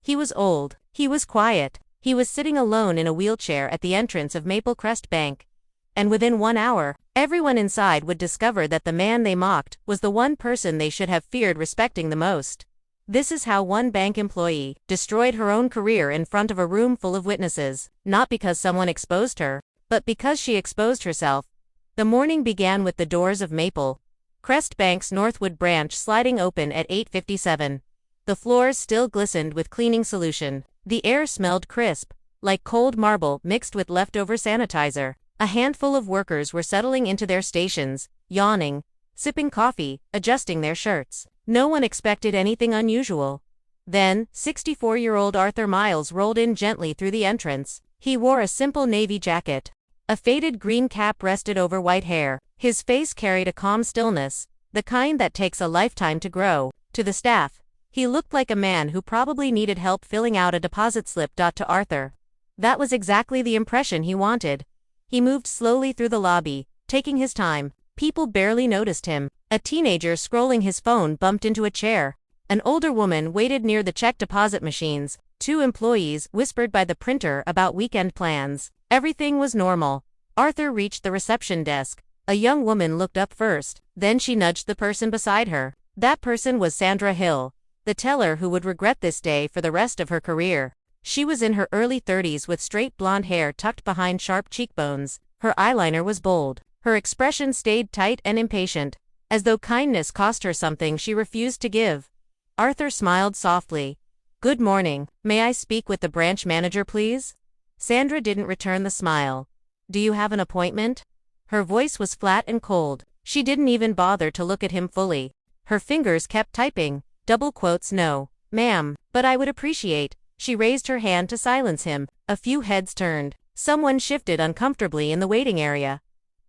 He was old. He was quiet. He was sitting alone in a wheelchair at the entrance of Maple Crest Bank. And within 1 hour, everyone inside would discover that the man they mocked was the one person they should have feared respecting the most. This is how one bank employee destroyed her own career in front of a room full of witnesses, not because someone exposed her, but because she exposed herself. The morning began with the doors of Maple Crest Bank's Northwood branch sliding open at 8:57. The floors still glistened with cleaning solution. The air smelled crisp, like cold marble mixed with leftover sanitizer. A handful of workers were settling into their stations, yawning, sipping coffee, adjusting their shirts. No one expected anything unusual. Then, 64-year-old Arthur Miles rolled in gently through the entrance. He wore a simple navy jacket. A faded green cap rested over white hair. His face carried a calm stillness, the kind that takes a lifetime to grow. To the staff, he looked like a man who probably needed help filling out a deposit slip. To Arthur, that was exactly the impression he wanted. He moved slowly through the lobby, taking his time. People barely noticed him. A teenager scrolling his phone bumped into a chair. An older woman waited near the check deposit machines. 2 employees whispered by the printer about weekend plans. Everything was normal. Arthur reached the reception desk. A young woman looked up first, then she nudged the person beside her. That person was Sandra Hill, the teller who would regret this day for the rest of her career. She was in her early 30s with straight blonde hair tucked behind sharp cheekbones. Her eyeliner was bold. Her expression stayed tight and impatient, as though kindness cost her something she refused to give. Arthur smiled softly. "Good morning. May I speak with the branch manager, please?" Sandra didn't return the smile. "Do you have an appointment?" Her voice was flat and cold. She didn't even bother to look at him fully. Her fingers kept typing. "No, ma'am, but I would appreciate." She raised her hand to silence him. A few heads turned. Someone shifted uncomfortably in the waiting area.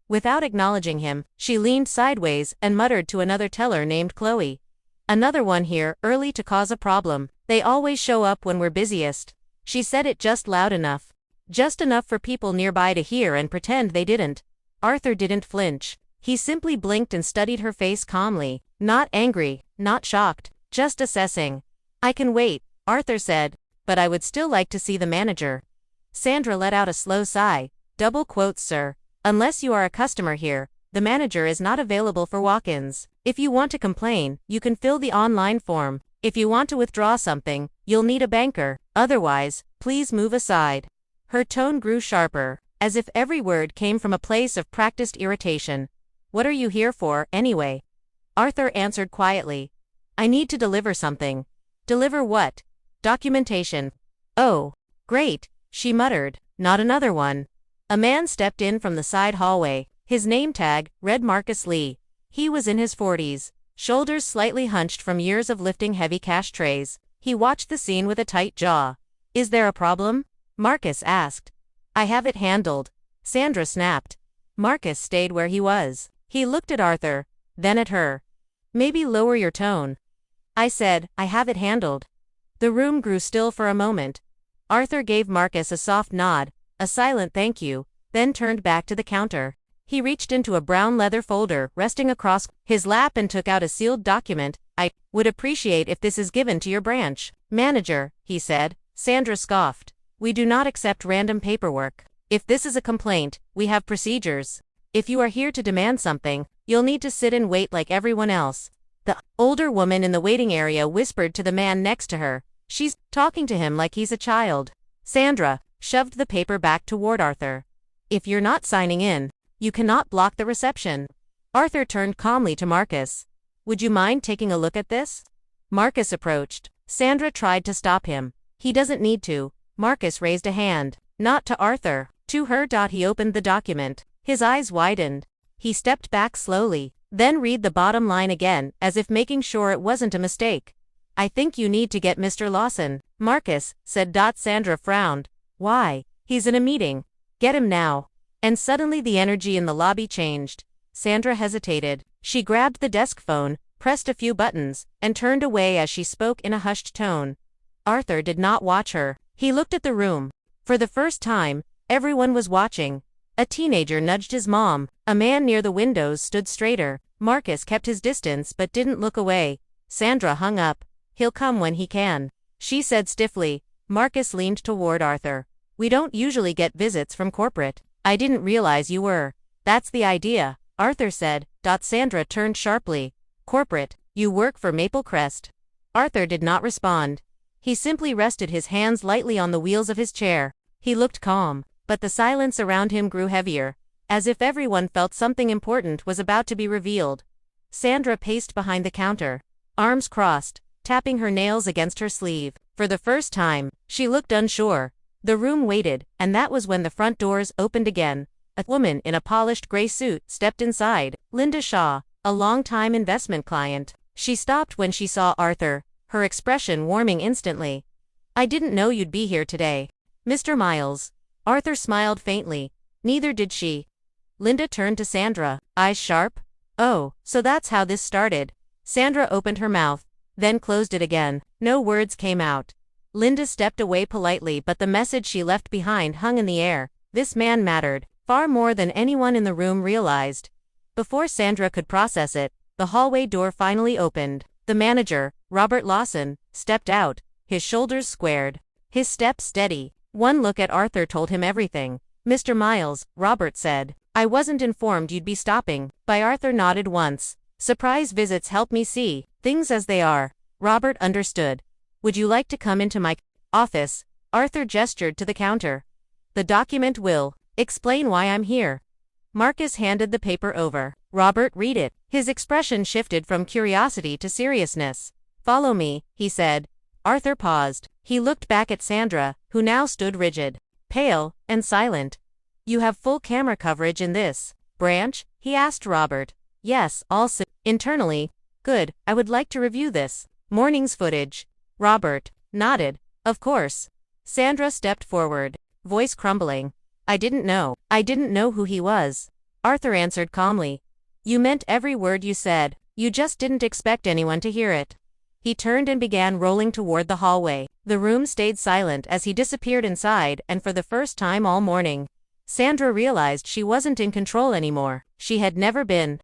Without acknowledging him, she leaned sideways and muttered to another teller named Chloe. "Another one here, early to cause a problem. They always show up when we're busiest." She said it just loud enough. Just enough for people nearby to hear and pretend they didn't. Arthur didn't flinch. He simply blinked and studied her face calmly. Not angry, not shocked, just assessing. "I can wait," Arthur said, "but I would still like to see the manager." Sandra let out a slow sigh. "Sir. Unless you are a customer here, the manager is not available for walk-ins. If you want to complain, you can fill the online form. If you want to withdraw something, you'll need a banker. Otherwise, please move aside." Her tone grew sharper, as if every word came from a place of practiced irritation. "What are you here for, anyway?" Arthur answered quietly. "I need to deliver something." "Deliver what?" "Documentation." "Oh, great," she muttered. "Not another one." A man stepped in from the side hallway. His name tag read Marcus Lee. He was in his 40s, shoulders slightly hunched from years of lifting heavy cash trays. He watched the scene with a tight jaw. "Is there a problem?" Marcus asked. "I have it handled," Sandra snapped. Marcus stayed where he was. He looked at Arthur, then at her. "Maybe lower your tone." "I said, I have it handled." The room grew still for a moment. Arthur gave Marcus a soft nod, a silent thank you, then turned back to the counter. He reached into a brown leather folder resting across his lap and took out a sealed document. "I would appreciate if this is given to your branch manager," he said. Sandra scoffed. "We do not accept random paperwork. If this is a complaint, we have procedures. If you are here to demand something, you'll need to sit and wait like everyone else." The older woman in the waiting area whispered to the man next to her. "She's talking to him like he's a child." Sandra shoved the paper back toward Arthur. "If you're not signing in, you cannot block the reception." Arthur turned calmly to Marcus. "Would you mind taking a look at this?" Marcus approached. Sandra tried to stop him. "He doesn't need to." Marcus raised a hand. "Not to Arthur, to her." He opened the document. His eyes widened. He stepped back slowly, then read the bottom line again, as if making sure it wasn't a mistake. "I think you need to get Mr. Lawson." Marcus said. Sandra frowned. "Why?" "He's in a meeting." "Get him now." And suddenly the energy in the lobby changed. Sandra hesitated. She grabbed the desk phone, pressed a few buttons, and turned away as she spoke in a hushed tone. Arthur did not watch her. He looked at the room. For the first time, everyone was watching. A teenager nudged his mom. A man near the windows stood straighter. Marcus kept his distance but didn't look away. Sandra hung up. "He'll come when he can." she said stiffly. Marcus leaned toward Arthur. We don't usually get visits from corporate. I didn't realize you were. That's the idea, Arthur said. Sandra turned sharply. Corporate, you work for Maple Crest. Arthur did not respond. He simply rested his hands lightly on the wheels of his chair. He looked calm, but the silence around him grew heavier, as if everyone felt something important was about to be revealed. Sandra paced behind the counter, arms crossed, tapping her nails against her sleeve. For the first time, she looked unsure. The room waited, and that was when the front doors opened again. A woman in a polished gray suit stepped inside, Linda Shaw, a long-time investment client. She stopped when she saw Arthur, her expression warming instantly. I didn't know you'd be here today, Mr. Miles. Arthur smiled faintly. Neither did she. Linda turned to Sandra, eyes sharp. Oh, so that's how this started. Sandra opened her mouth, then closed it again. No words came out. Linda stepped away politely, but the message she left behind hung in the air. This man mattered, far more than anyone in the room realized. Before Sandra could process it, the hallway door finally opened. The manager, Robert Lawson, stepped out, his shoulders squared, his step steady. One look at Arthur told him everything. Mr. Miles, Robert said, I wasn't informed you'd be stopping by. Arthur nodded once. Surprise visits help me see things as they are. Robert understood. Would you like to come into my office? Arthur gestured to the counter. The document will explain why I'm here. Marcus handed the paper over. Robert, read it. His expression shifted from curiosity to seriousness. Follow me, he said. Arthur paused. He looked back at Sandra, who now stood rigid, pale, and silent. You have full camera coverage in this branch? He asked Robert. Yes, all internally. Good, I would like to review this morning's footage. Robert nodded. Of course. Sandra stepped forward, voice crumbling. I didn't know who he was. Arthur answered calmly. You meant every word you said, you just didn't expect anyone to hear it. He turned and began rolling toward the hallway. The room stayed silent as he disappeared inside, and for the first time all morning, Sandra realized she wasn't in control anymore. She had never been.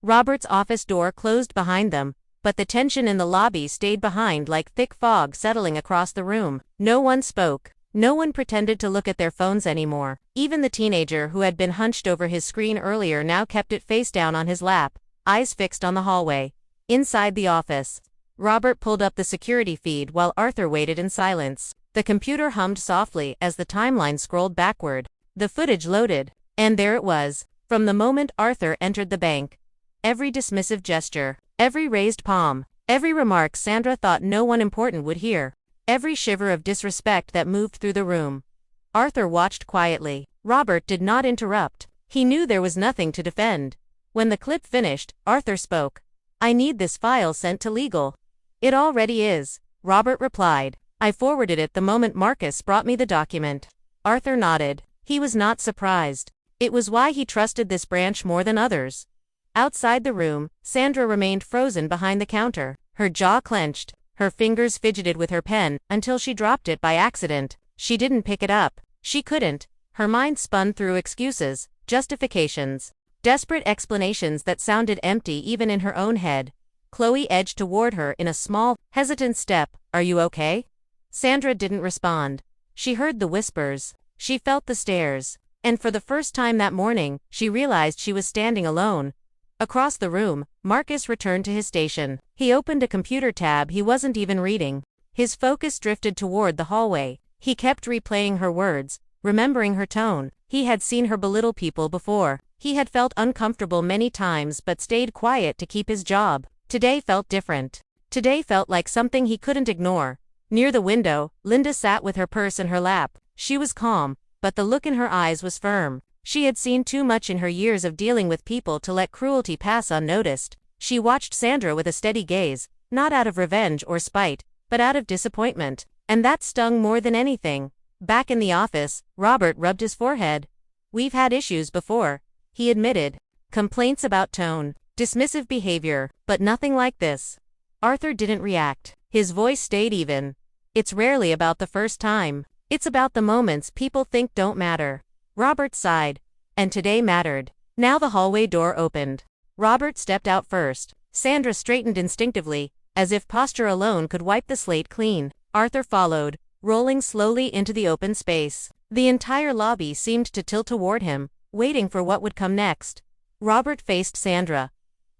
Robert's office door closed behind them, but the tension in the lobby stayed behind like thick fog settling across the room. No one spoke. No one pretended to look at their phones anymore. Even the teenager who had been hunched over his screen earlier now kept it face down on his lap, eyes fixed on the hallway. Inside the office, Robert pulled up the security feed while Arthur waited in silence. The computer hummed softly as the timeline scrolled backward. The footage loaded, and there it was, from the moment Arthur entered the bank. Every dismissive gesture, every raised palm, every remark Sandra thought no one important would hear. Every shiver of disrespect that moved through the room. Arthur watched quietly. Robert did not interrupt. He knew there was nothing to defend. When the clip finished, Arthur spoke. I need this file sent to legal. It already is, Robert replied. I forwarded it the moment Marcus brought me the document. Arthur nodded. He was not surprised. It was why he trusted this branch more than others. Outside the room, Sandra remained frozen behind the counter, her jaw clenched. Her fingers fidgeted with her pen until she dropped it by accident. She didn't pick it up. She couldn't. Her mind spun through excuses, justifications, desperate explanations that sounded empty even in her own head. Chloe edged toward her in a small, hesitant step. Are you okay? Sandra didn't respond. She heard the whispers. She felt the stares. And for the first time that morning, she realized she was standing alone. Across the room, Marcus returned to his station. He opened a computer tab he wasn't even reading. His focus drifted toward the hallway. He kept replaying her words, remembering her tone. He had seen her belittle people before. He had felt uncomfortable many times but stayed quiet to keep his job. Today felt different. Today felt like something he couldn't ignore. Near the window, Linda sat with her purse in her lap. She was calm, but the look in her eyes was firm. She had seen too much in her years of dealing with people to let cruelty pass unnoticed. She watched Sandra with a steady gaze, not out of revenge or spite, but out of disappointment. And that stung more than anything. Back in the office, Robert rubbed his forehead. We've had issues before, he admitted. Complaints about tone, dismissive behavior, but nothing like this. Arthur didn't react. His voice stayed even. It's rarely about the first time. It's about the moments people think don't matter. Robert sighed. And today mattered. Now the hallway door opened. Robert stepped out first. Sandra straightened instinctively, as if posture alone could wipe the slate clean. Arthur followed, rolling slowly into the open space. The entire lobby seemed to tilt toward him, waiting for what would come next. Robert faced Sandra.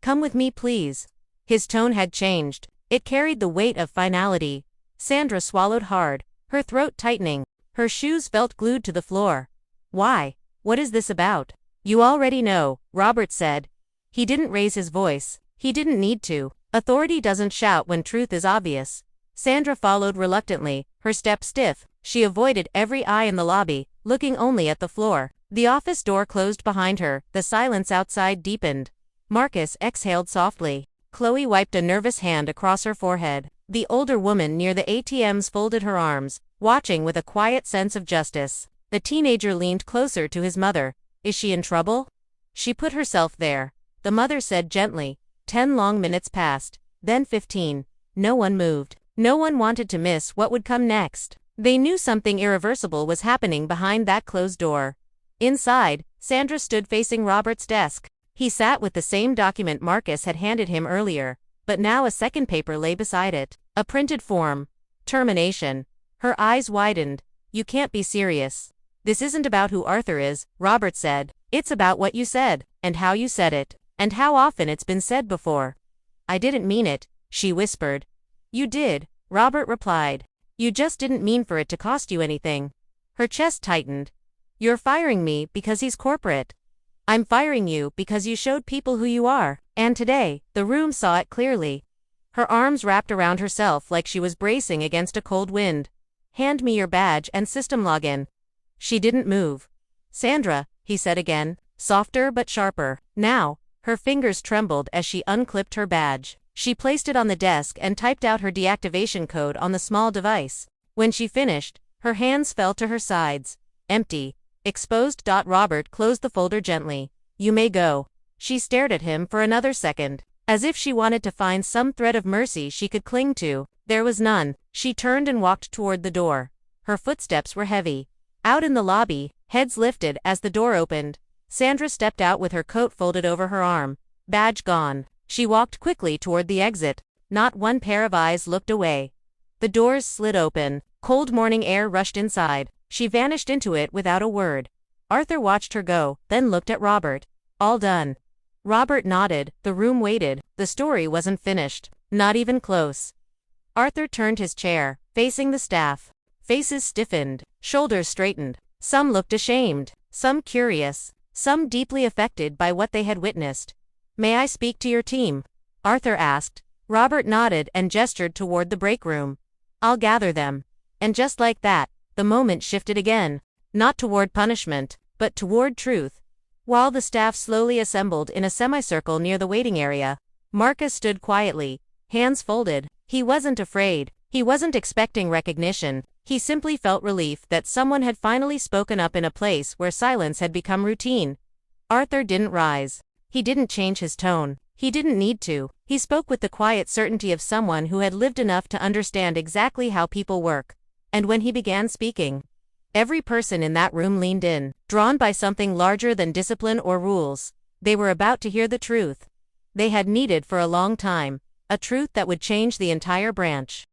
"Come with me, please." His tone had changed. It carried the weight of finality. Sandra swallowed hard, her throat tightening. Her shoes felt glued to the floor. "Why? What is this about?" "You already know," Robert said. He didn't raise his voice. He didn't need to. Authority doesn't shout when truth is obvious. Sandra followed reluctantly, her step stiff. She avoided every eye in the lobby, looking only at the floor. The office door closed behind her. The silence outside deepened. Marcus exhaled softly. Chloe wiped a nervous hand across her forehead. The older woman near the ATMs folded her arms, watching with a quiet sense of justice. The teenager leaned closer to his mother. "Is she in trouble?" "She put herself there," the mother said gently. 10 long minutes passed, then 15. No one moved. No one wanted to miss what would come next. They knew something irreversible was happening behind that closed door. Inside, Sandra stood facing Robert's desk. He sat with the same document Marcus had handed him earlier, but now a second paper lay beside it. A printed form. Termination. Her eyes widened. "You can't be serious." "This isn't about who Arthur is," Robert said. "It's about what you said, and how you said it, and how often it's been said before." "I didn't mean it," she whispered. "You did," Robert replied. "You just didn't mean for it to cost you anything." Her chest tightened. "You're firing me because he's corporate." "I'm firing you because you showed people who you are, and today, the room saw it clearly." Her arms wrapped around herself like she was bracing against a cold wind. "Hand me your badge and system login." She didn't move. "Sandra," he said again, softer but sharper. Now, her fingers trembled as she unclipped her badge. She placed it on the desk and typed out her deactivation code on the small device. When she finished, her hands fell to her sides. Empty. Exposed. Robert closed the folder gently. "You may go." She stared at him for another second, as if she wanted to find some thread of mercy she could cling to. There was none. She turned and walked toward the door. Her footsteps were heavy. Out in the lobby, heads lifted as the door opened. Sandra stepped out with her coat folded over her arm. Badge gone. She walked quickly toward the exit. Not one pair of eyes looked away. The doors slid open. Cold morning air rushed inside. She vanished into it without a word. Arthur watched her go, then looked at Robert. "All done." Robert nodded. The room waited. The story wasn't finished. Not even close. Arthur turned his chair, facing the staff. Faces stiffened. Shoulders straightened. Some looked ashamed. Some curious. Some deeply affected by what they had witnessed. "May I speak to your team?" Arthur asked. Robert nodded and gestured toward the break room. "I'll gather them." And just like that, the moment shifted again. Not toward punishment, but toward truth. While the staff slowly assembled in a semicircle near the waiting area, Marcus stood quietly, hands folded. He wasn't afraid. He wasn't expecting recognition. He simply felt relief that someone had finally spoken up in a place where silence had become routine. Arthur didn't rise. He didn't change his tone. He didn't need to. He spoke with the quiet certainty of someone who had lived enough to understand exactly how people work. And when he began speaking, every person in that room leaned in, drawn by something larger than discipline or rules. They were about to hear the truth they had needed for a long time, a truth that would change the entire branch.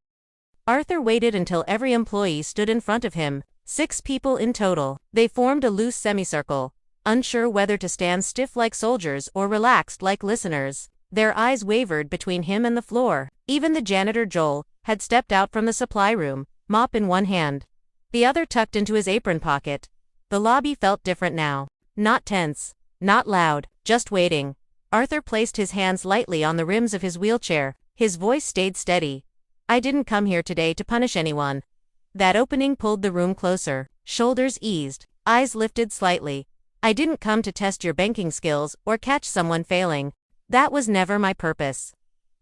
Arthur waited until every employee stood in front of him, 6 people in total. They formed a loose semicircle, unsure whether to stand stiff like soldiers or relaxed like listeners. Their eyes wavered between him and the floor. Even the janitor Joel had stepped out from the supply room, mop in one hand, the other tucked into his apron pocket. The lobby felt different now. Not tense, not loud, just waiting. Arthur placed his hands lightly on the rims of his wheelchair. His voice stayed steady. "I didn't come here today to punish anyone." That opening pulled the room closer. Shoulders eased, eyes lifted slightly. "I didn't come to test your banking skills or catch someone failing. That was never my purpose."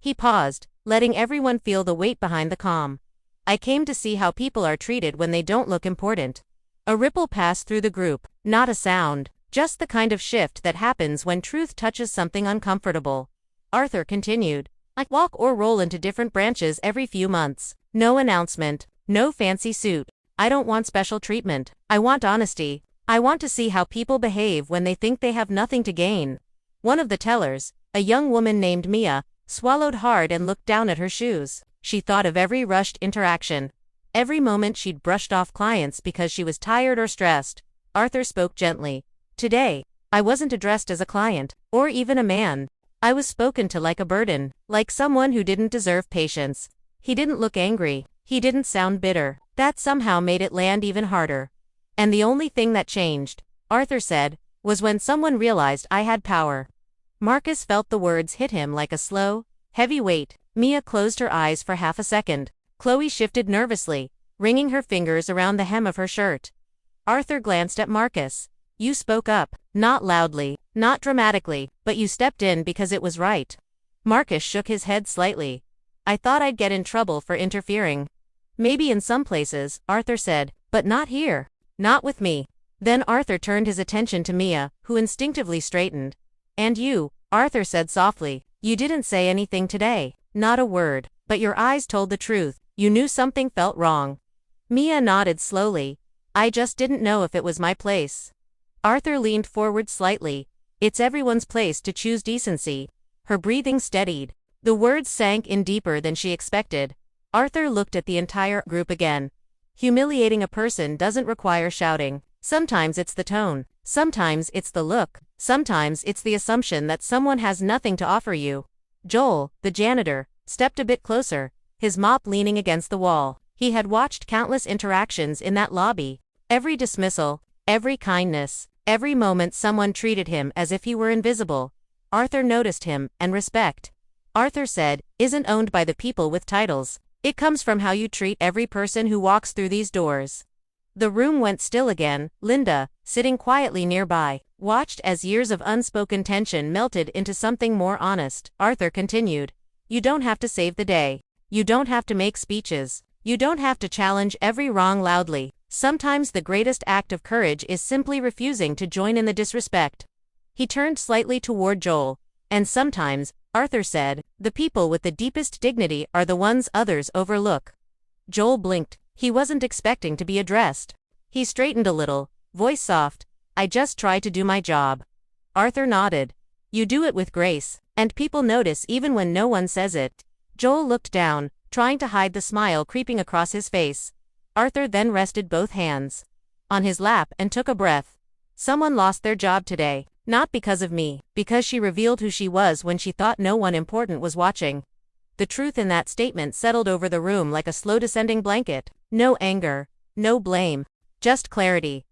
He paused, letting everyone feel the weight behind the calm. "I came to see how people are treated when they don't look important." A ripple passed through the group, not a sound, just the kind of shift that happens when truth touches something uncomfortable. Arthur continued. "I walk or roll into different branches every few months. No announcement, no fancy suit. I don't want special treatment. I want honesty. I want to see how people behave when they think they have nothing to gain." One of the tellers, a young woman named Mia, swallowed hard and looked down at her shoes. She thought of every rushed interaction, Every moment she'd brushed off clients because she was tired or stressed. Arthur spoke gently. Today, I wasn't addressed as a client, or even a man. I was spoken to like a burden, like someone who didn't deserve patience. He didn't look angry. He didn't sound bitter. That somehow made it land even harder. And the only thing that changed, Arthur said, was when someone realized I had power. Marcus felt the words hit him like a slow, heavy weight. Mia closed her eyes for half a second. Chloe shifted nervously, wringing her fingers around the hem of her shirt. Arthur glanced at Marcus. You spoke up, not loudly, not dramatically, but you stepped in because it was right. Marcus shook his head slightly. I thought I'd get in trouble for interfering. Maybe in some places, Arthur said, but not here. Not with me. Then Arthur turned his attention to Mia, who instinctively straightened. And you, Arthur said softly, you didn't say anything today. Not a word, but your eyes told the truth. You knew something felt wrong. Mia nodded slowly. I just didn't know if it was my place. Arthur leaned forward slightly. It's everyone's place to choose decency. Her breathing steadied. The words sank in deeper than she expected. Arthur looked at the entire group again. Humiliating a person doesn't require shouting. Sometimes it's the tone. Sometimes it's the look. Sometimes it's the assumption that someone has nothing to offer you. Joel, the janitor, stepped a bit closer, his mop leaning against the wall. He had watched countless interactions in that lobby. Every dismissal, every kindness, every moment someone treated him as if he were invisible. Arthur noticed him, and respect, Arthur said, isn't owned by the people with titles. It comes from how you treat every person who walks through these doors. The room went still again. Linda, sitting quietly nearby, watched as years of unspoken tension melted into something more honest. Arthur continued. You don't have to save the day. You don't have to make speeches. You don't have to challenge every wrong loudly. Sometimes the greatest act of courage is simply refusing to join in the disrespect. He turned slightly toward Joel. And sometimes, Arthur said, the people with the deepest dignity are the ones others overlook. Joel blinked. He wasn't expecting to be addressed. He straightened a little, voice soft. I just try to do my job. Arthur nodded. You do it with grace, and people notice even when no one says it. Joel looked down, trying to hide the smile creeping across his face. Arthur then rested both hands on his lap and took a breath. Someone lost their job today, not because of me, because she revealed who she was when she thought no one important was watching. The truth in that statement settled over the room like a slow descending blanket. No anger, no blame, just clarity.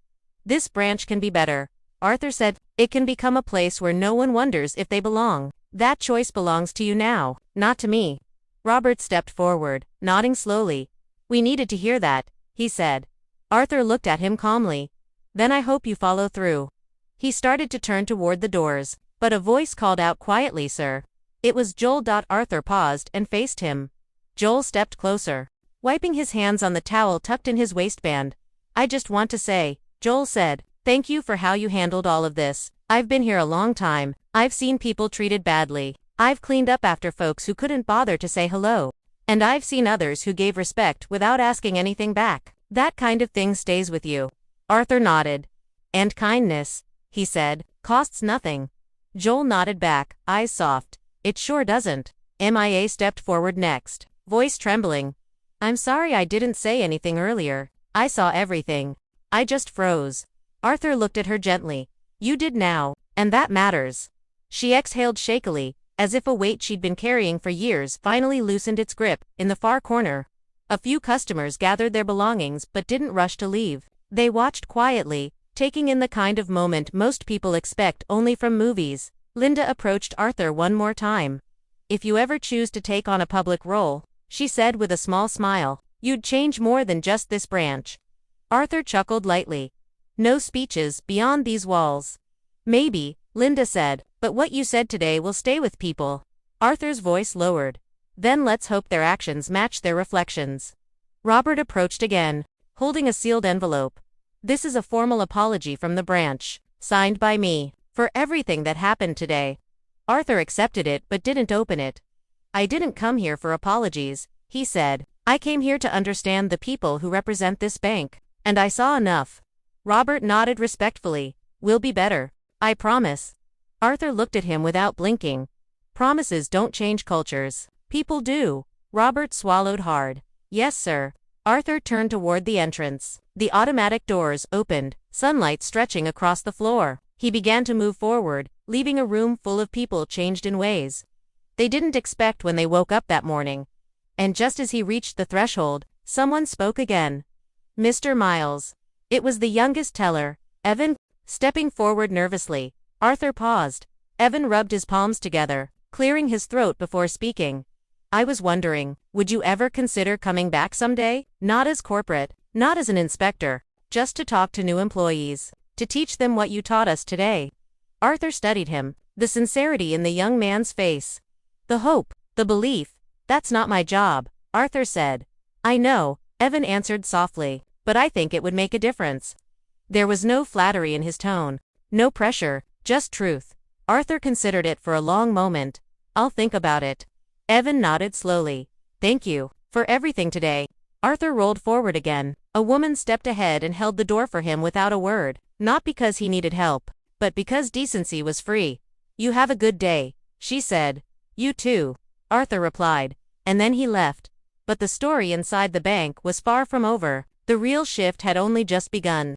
This branch can be better, Arthur said. It can become a place where no one wonders if they belong. That choice belongs to you now, not to me. Robert stepped forward, nodding slowly. We needed to hear that, he said. Arthur looked at him calmly. Then I hope you follow through. He started to turn toward the doors, but a voice called out quietly, sir. It was Joel. Arthur paused and faced him. Joel stepped closer, wiping his hands on the towel tucked in his waistband. I just want to say, Joel said, thank you for how you handled all of this. I've been here a long time. I've seen people treated badly. I've cleaned up after folks who couldn't bother to say hello. And I've seen others who gave respect without asking anything back. That kind of thing stays with you. Arthur nodded. And kindness, he said, costs nothing. Joel nodded back, eyes soft. It sure doesn't. Mia stepped forward next, voice trembling. I'm sorry I didn't say anything earlier. I saw everything. I just froze. Arthur looked at her gently. You did now, and that matters. She exhaled shakily, as if a weight she'd been carrying for years finally loosened its grip. In the far corner, a few customers gathered their belongings but didn't rush to leave. They watched quietly, taking in the kind of moment most people expect only from movies. Linda approached Arthur one more time. If you ever choose to take on a public role, she said with a small smile, you'd change more than just this branch. Arthur chuckled lightly. No speeches beyond these walls. Maybe, Linda said, but what you said today will stay with people. Arthur's voice lowered. Then let's hope their actions match their reflections. Robert approached again, holding a sealed envelope. This is a formal apology from the branch, signed by me, for everything that happened today. Arthur accepted it but didn't open it. I didn't come here for apologies, he said. I came here to understand the people who represent this bank, and I saw enough. Robert nodded respectfully. We'll be better. I promise. Arthur looked at him without blinking. Promises don't change cultures. People do. Robert swallowed hard. Yes, sir. Arthur turned toward the entrance. The automatic doors opened, sunlight stretching across the floor. He began to move forward, leaving a room full of people changed in ways they didn't expect when they woke up that morning. And just as he reached the threshold, someone spoke again. Mr. Miles. It was the youngest teller, Evan. Stepping forward nervously, Arthur paused. Evan rubbed his palms together, clearing his throat before speaking. I was wondering, would you ever consider coming back someday? Not as corporate, not as an inspector, just to talk to new employees, to teach them what you taught us today. Arthur studied him, the sincerity in the young man's face. The hope, the belief. That's not my job, Arthur said. I know, Evan answered softly, but I think it would make a difference. There was no flattery in his tone, no pressure, just truth. Arthur considered it for a long moment. I'll think about it. Evan nodded slowly. Thank you for everything today. Arthur rolled forward again. A woman stepped ahead and held the door for him without a word, not because he needed help, but because decency was free. You have a good day, she said. You too, Arthur replied, and then he left. But the story inside the bank was far from over. The real shift had only just begun.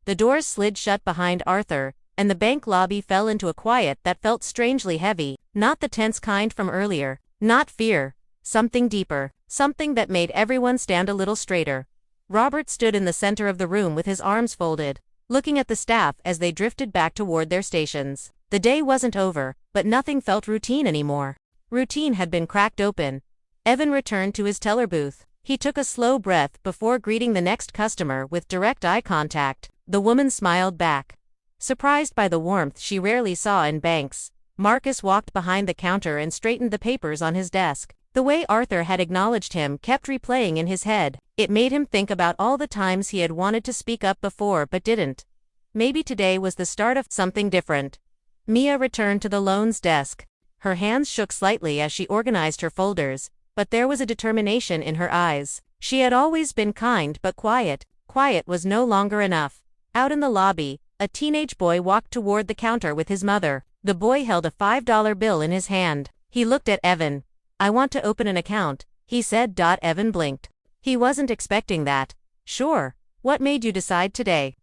The doors slid shut behind Arthur, and the bank lobby fell into a quiet that felt strangely heavy, not the tense kind from earlier, not fear, something deeper, something that made everyone stand a little straighter. Robert stood in the center of the room with his arms folded, looking at the staff as they drifted back toward their stations. The day wasn't over, but nothing felt routine anymore. Routine had been cracked open. Evan returned to his teller booth. He took a slow breath before greeting the next customer with direct eye contact. The woman smiled back. Surprised by the warmth she rarely saw in banks, Marcus walked behind the counter and straightened the papers on his desk. The way Arthur had acknowledged him kept replaying in his head. It made him think about all the times he had wanted to speak up before but didn't. Maybe today was the start of something different. Mia returned to the loans desk. Her hands shook slightly as she organized her folders, but there was a determination in her eyes. She had always been kind but quiet. Quiet was no longer enough. Out in the lobby, a teenage boy walked toward the counter with his mother. The boy held a $5 bill in his hand. He looked at Evan. I want to open an account, he said. Evan blinked. He wasn't expecting that. Sure. What made you decide today?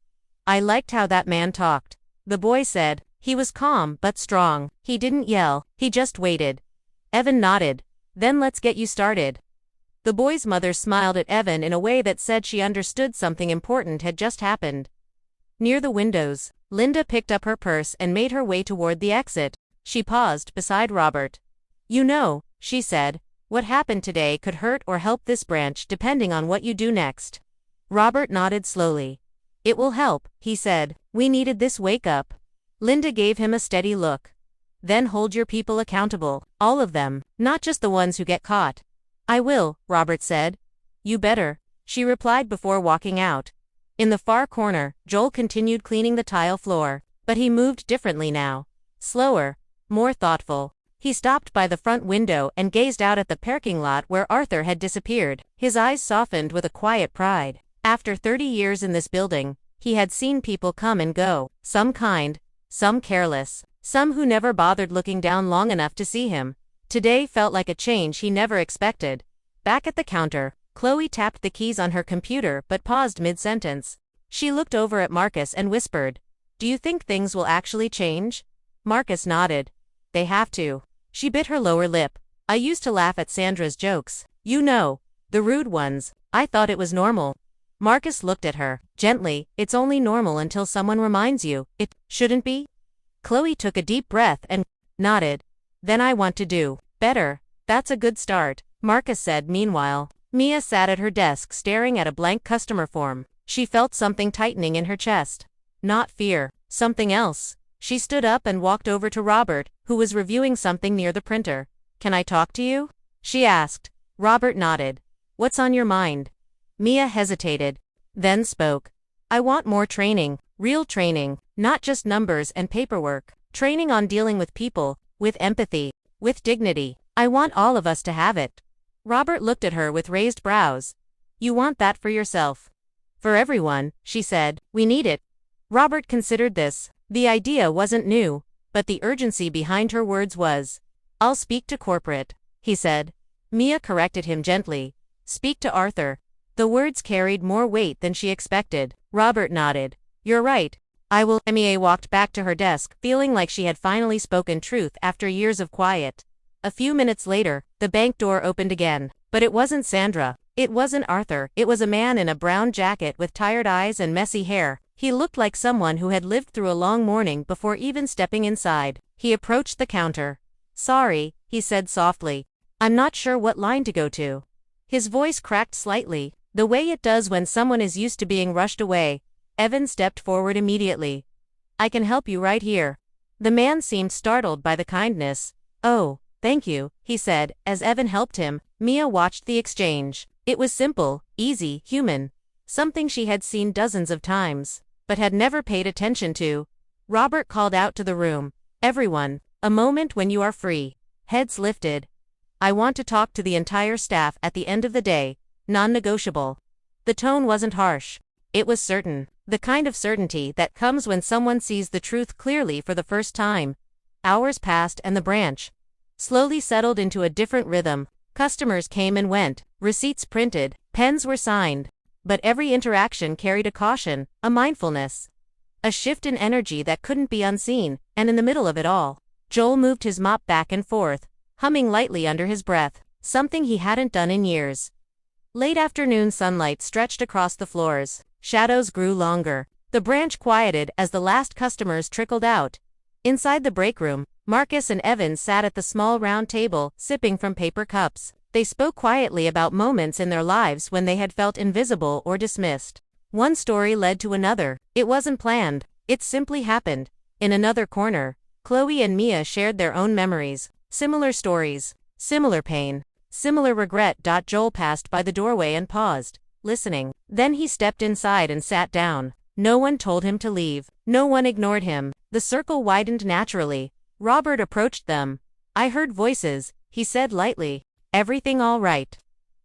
I liked how that man talked, the boy said. He was calm but strong. He didn't yell, he just waited. Evan nodded. Then let's get you started. The boy's mother smiled at Evan in a way that said she understood something important had just happened. Near the windows, Linda picked up her purse and made her way toward the exit. She paused beside Robert. You know, she said, what happened today could hurt or help this branch depending on what you do next. Robert nodded slowly. It will help, he said. We needed this wake-up. Linda gave him a steady look. Then hold your people accountable, all of them, not just the ones who get caught. I will, Robert said. You better, she replied before walking out. In the far corner, Joel continued cleaning the tile floor, but he moved differently now. Slower, more thoughtful. He stopped by the front window and gazed out at the parking lot where Arthur had disappeared. His eyes softened with a quiet pride. After 30 years in this building, he had seen people come and go, some kind, some careless, some who never bothered looking down long enough to see him. Today felt like a change he never expected. Back at the counter, Chloe tapped the keys on her computer but paused mid-sentence. She looked over at Marcus and whispered, Do you think things will actually change? Marcus nodded. They have to. She bit her lower lip. I used to laugh at Sandra's jokes. You know, the rude ones. I thought it was normal. Marcus looked at her. Gently, it's only normal until someone reminds you. It shouldn't be? Chloe took a deep breath and nodded. Then I want to do better. That's a good start, Marcus said. Meanwhile, Mia sat at her desk staring at a blank customer form. She felt something tightening in her chest. Not fear, something else. She stood up and walked over to Robert, who was reviewing something near the printer. Can I talk to you? She asked. Robert nodded. What's on your mind? Mia hesitated, then spoke. I want more training, real training, not just numbers and paperwork. Training on dealing with people, with empathy, with dignity. I want all of us to have it. Robert looked at her with raised brows. You want that for yourself? For everyone, she said. We need it. Robert considered this. The idea wasn't new, but the urgency behind her words was. I'll speak to corporate, he said. Mia corrected him gently. Speak to Arthur. The words carried more weight than she expected. Robert nodded. You're right. I will. Mia walked back to her desk, feeling like she had finally spoken truth after years of quiet. A few minutes later, the bank door opened again. But it wasn't Sandra. It wasn't Arthur. It was a man in a brown jacket with tired eyes and messy hair. He looked like someone who had lived through a long morning before even stepping inside. He approached the counter. Sorry, he said softly. I'm not sure what line to go to. His voice cracked slightly, the way it does when someone is used to being rushed away. Evan stepped forward immediately. I can help you right here. The man seemed startled by the kindness. Oh, thank you, he said, as Evan helped him. Mia watched the exchange. It was simple, easy, human. Something she had seen dozens of times, but had never paid attention to. Robert called out to the room. Everyone, a moment when you are free. Heads lifted. I want to talk to the entire staff at the end of the day. Non-negotiable. The tone wasn't harsh. It was certain. The kind of certainty that comes when someone sees the truth clearly for the first time. Hours passed and the branch slowly settled into a different rhythm. Customers came and went, receipts printed, pens were signed. But every interaction carried a caution, a mindfulness. A shift in energy that couldn't be unseen, and in the middle of it all, Joel moved his mop back and forth, humming lightly under his breath, something he hadn't done in years. Late afternoon sunlight stretched across the floors. Shadows grew longer. The branch quieted as the last customers trickled out. Inside the break room, Marcus and Evan sat at the small round table, sipping from paper cups. They spoke quietly about moments in their lives when they had felt invisible or dismissed. One story led to another. It wasn't planned. It simply happened. In another corner, Chloe and Mia shared their own memories. Similar stories. Similar pain. Similar regret. Joel passed by the doorway and paused, listening. Then he stepped inside and sat down. No one told him to leave. No one ignored him. The circle widened naturally. Robert approached them. I heard voices, he said lightly. Everything all right?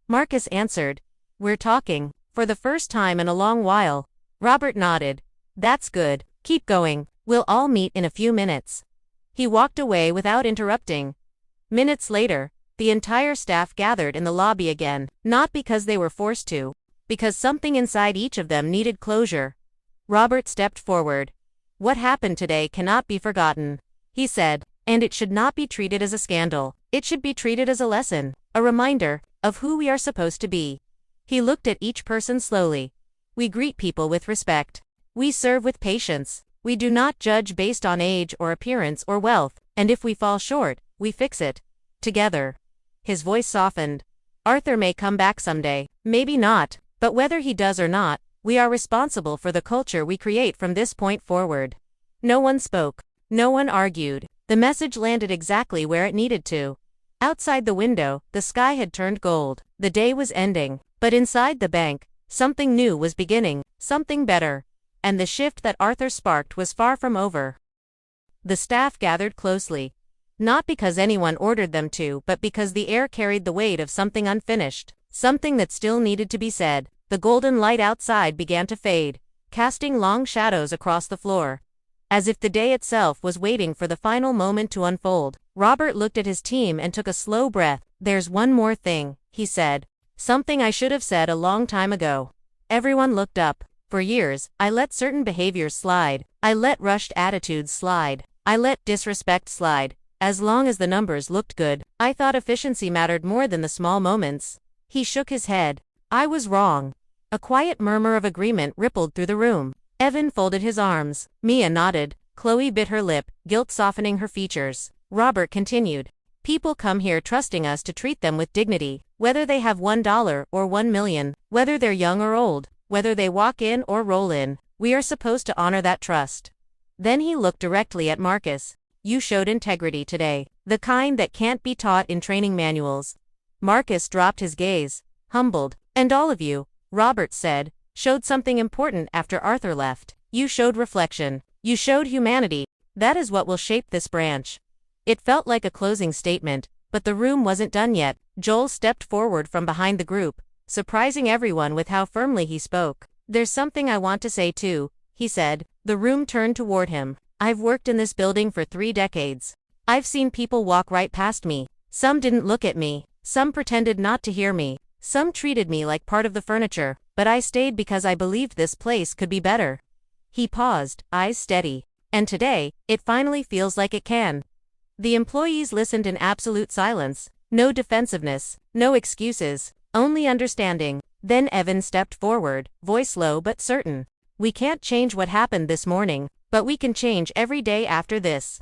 Marcus answered. We're talking. For the first time in a long while. Robert nodded. That's good. Keep going. We'll all meet in a few minutes. He walked away without interrupting. Minutes later, the entire staff gathered in the lobby again, not because they were forced to, because something inside each of them needed closure. Robert stepped forward. What happened today cannot be forgotten, he said, and it should not be treated as a scandal. It should be treated as a lesson, a reminder of who we are supposed to be. He looked at each person slowly. We greet people with respect. We serve with patience. We do not judge based on age or appearance or wealth, and if we fall short, we fix it. Together. His voice softened. Arthur may come back someday, maybe not, but whether he does or not, we are responsible for the culture we create from this point forward. No one spoke. No one argued. The message landed exactly where it needed to. Outside the window, the sky had turned gold. The day was ending. But inside the bank, something new was beginning, something better. And the shift that Arthur sparked was far from over. The staff gathered closely. Not because anyone ordered them to, but because the air carried the weight of something unfinished, something that still needed to be said. The golden light outside began to fade, casting long shadows across the floor. As if the day itself was waiting for the final moment to unfold, Robert looked at his team and took a slow breath. There's one more thing, he said. Something I should have said a long time ago. Everyone looked up. For years, I let certain behaviors slide. I let rushed attitudes slide. I let disrespect slide. As long as the numbers looked good, I thought efficiency mattered more than the small moments. He shook his head. I was wrong. A quiet murmur of agreement rippled through the room. Evan folded his arms. Mia nodded. Chloe bit her lip, guilt softening her features. Robert continued. People come here trusting us to treat them with dignity, whether they have $1 or 1 million, whether they're young or old, whether they walk in or roll in. We are supposed to honor that trust. Then he looked directly at Marcus. You showed integrity today, the kind that can't be taught in training manuals. Marcus dropped his gaze, humbled. And all of you, Robert said, showed something important after Arthur left. You showed reflection. You showed humanity. That is what will shape this branch. It felt like a closing statement, but the room wasn't done yet. Joel stepped forward from behind the group, surprising everyone with how firmly he spoke. There's something I want to say too, he said. The room turned toward him. I've worked in this building for 3 decades. I've seen people walk right past me. Some didn't look at me. Some pretended not to hear me. Some treated me like part of the furniture, but I stayed because I believed this place could be better." He paused, eyes steady. "And today, it finally feels like it can." The employees listened in absolute silence. No defensiveness, no excuses, only understanding. Then Evan stepped forward, voice low but certain. "We can't change what happened this morning, but we can change every day after this."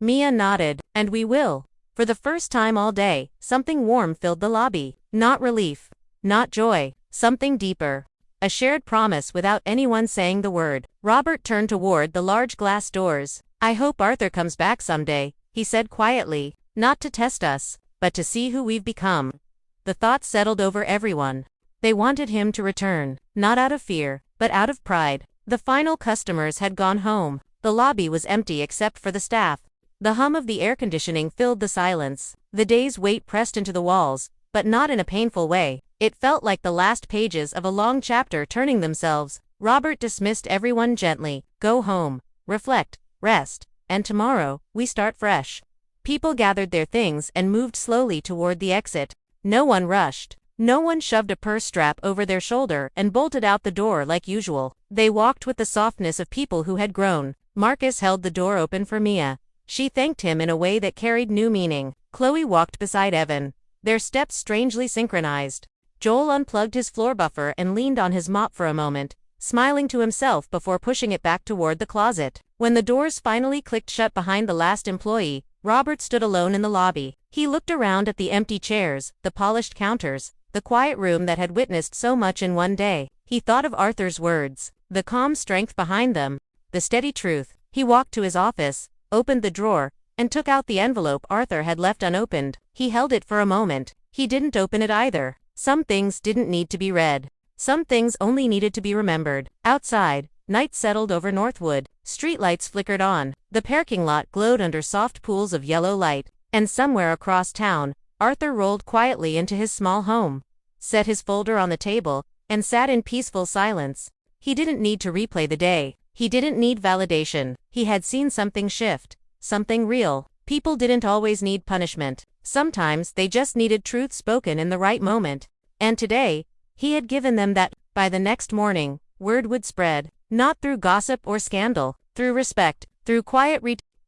Mia nodded. "And we will." For the first time all day, something warm filled the lobby. Not relief. Not joy. Something deeper. A shared promise without anyone saying the word. Robert turned toward the large glass doors. "I hope Arthur comes back someday," he said quietly. "Not to test us, but to see who we've become." The thought settled over everyone. They wanted him to return, not out of fear, but out of pride. The final customers had gone home. The lobby was empty except for the staff. The hum of the air conditioning filled the silence. The day's weight pressed into the walls, but not in a painful way. It felt like the last pages of a long chapter turning themselves. Robert dismissed everyone gently. "Go home, reflect, rest, and tomorrow, we start fresh." People gathered their things and moved slowly toward the exit. No one rushed. No one shoved a purse strap over their shoulder and bolted out the door like usual. They walked with the softness of people who had grown. Marcus held the door open for Mia. She thanked him in a way that carried new meaning. Chloe walked beside Evan. Their steps strangely synchronized. Joel unplugged his floor buffer and leaned on his mop for a moment, smiling to himself before pushing it back toward the closet. When the doors finally clicked shut behind the last employee, Robert stood alone in the lobby. He looked around at the empty chairs, the polished counters, the quiet room that had witnessed so much in one day. He thought of Arthur's words, the calm strength behind them, the steady truth. He walked to his office, opened the drawer, and took out the envelope Arthur had left unopened. He held it for a moment. He didn't open it either. Some things didn't need to be read. Some things only needed to be remembered. Outside, night settled over Northwood. Streetlights flickered on. The parking lot glowed under soft pools of yellow light. And somewhere across town, Arthur rolled quietly into his small home, set his folder on the table, and sat in peaceful silence. He didn't need to replay the day. He didn't need validation. He had seen something shift. Something real. People didn't always need punishment. Sometimes they just needed truth spoken in the right moment. And today, he had given them that. By the next morning, word would spread. Not through gossip or scandal. Through respect. Through quiet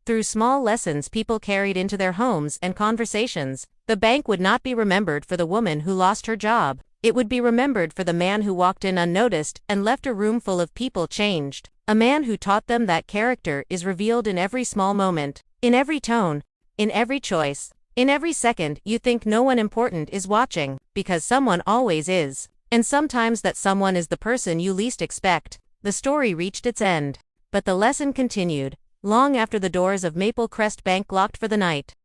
through small lessons people carried into their homes and conversations. The bank would not be remembered for the woman who lost her job. It would be remembered for the man who walked in unnoticed and left a room full of people changed. A man who taught them that character is revealed in every small moment, in every tone, in every choice, in every second you think no one important is watching, because someone always is. And sometimes that someone is the person you least expect. The story reached its end. But the lesson continued, long after the doors of Maple Crest Bank locked for the night.